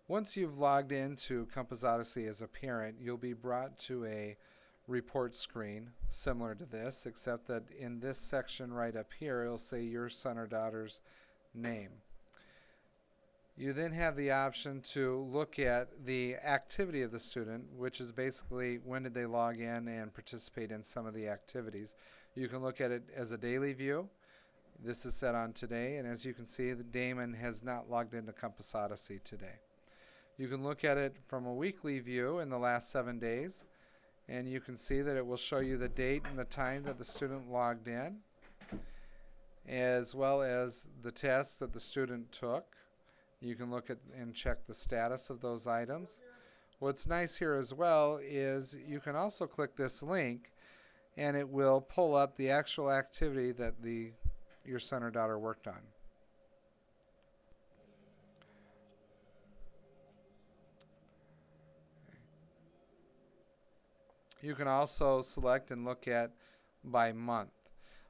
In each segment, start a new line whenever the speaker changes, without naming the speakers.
Once you've logged into Compass Odyssey as a parent, you'll be brought to a report screen similar to this, except that in this section right up here, it'll say your son or daughter's name. You then have the option to look at the activity of the student, which is basically when did they log in and participate in some of the activities. You can look at it as a daily view. This is set on today, and as you can see, Damon has not logged into Compass Odyssey today. You can look at it from a weekly view in the last 7 days, and you can see that it will show you the date and the time that the student logged in, as well as the tests that the student took. You can look at and check the status of those items. What's nice here as well is you can also click this link and it will pull up the actual activity that your son or daughter worked on. You can also select and look at by month.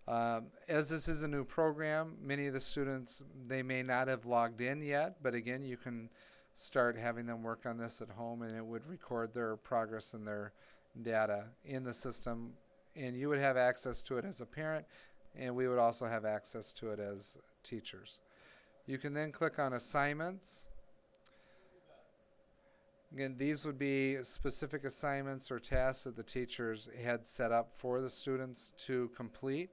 As this is a new program, many of the students, they may not have logged in yet, but again, you can start having them work on this at home and it would record their progress and their data in the system, and you would have access to it as a parent, and we would also have access to it as teachers. You can then click on assignments. Again, these would be specific assignments or tasks that the teachers had set up for the students to complete.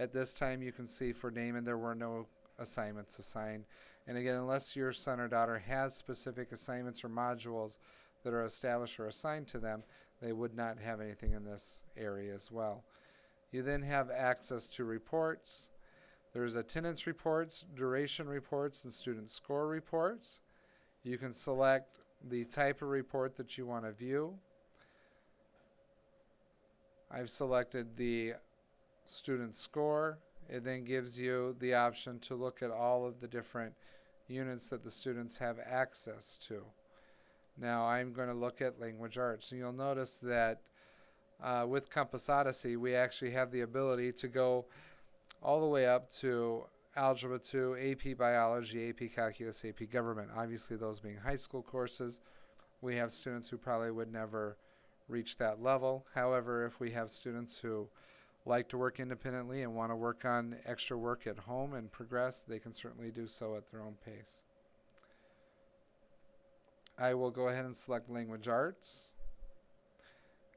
At this time, you can see for Damon there were no assignments assigned. And again, unless your son or daughter has specific assignments or modules that are established or assigned to them, they would not have anything in this area as well. You then have access to reports. There's attendance reports, duration reports, and student score reports. You can select the type of report that you want to view. I've selected the student score. It then gives you the option to look at all of the different units that the students have access to. Now I'm going to look at language arts. And you'll notice that with Compass Odyssey we actually have the ability to go all the way up to Algebra 2, AP Biology, AP Calculus, AP Government. Obviously those being high school courses. We have students who probably would never reach that level. However, if we have students who like to work independently and want to work on extra work at home and progress, they can certainly do so at their own pace. I will go ahead and select language arts,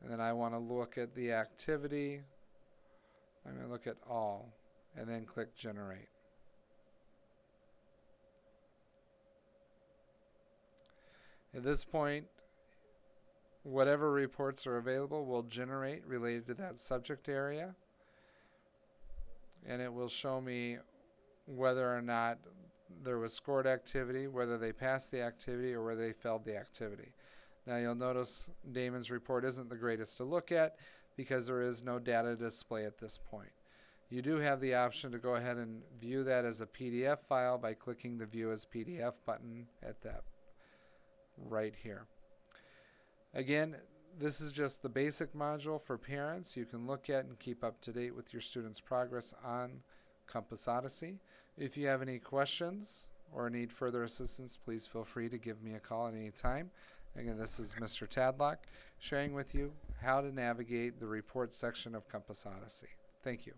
and then I want to look at the activity. I'm going to look at all and then click generate. At this point, whatever reports are available will generate related to that subject area, and it will show me whether or not there was scored activity, whether they passed the activity, or whether they failed the activity. Now you'll notice Damon's report isn't the greatest to look at because there is no data display at this point. You do have the option to go ahead and view that as a PDF file by clicking the View as PDF button at that right here. Again, this is just the basic module for parents. You can look at and keep up to date with your students' progress on Compass Odyssey. If you have any questions or need further assistance, please feel free to give me a call at any time. Again, this is Mr. Tadlock sharing with you how to navigate the report section of Compass Odyssey. Thank you.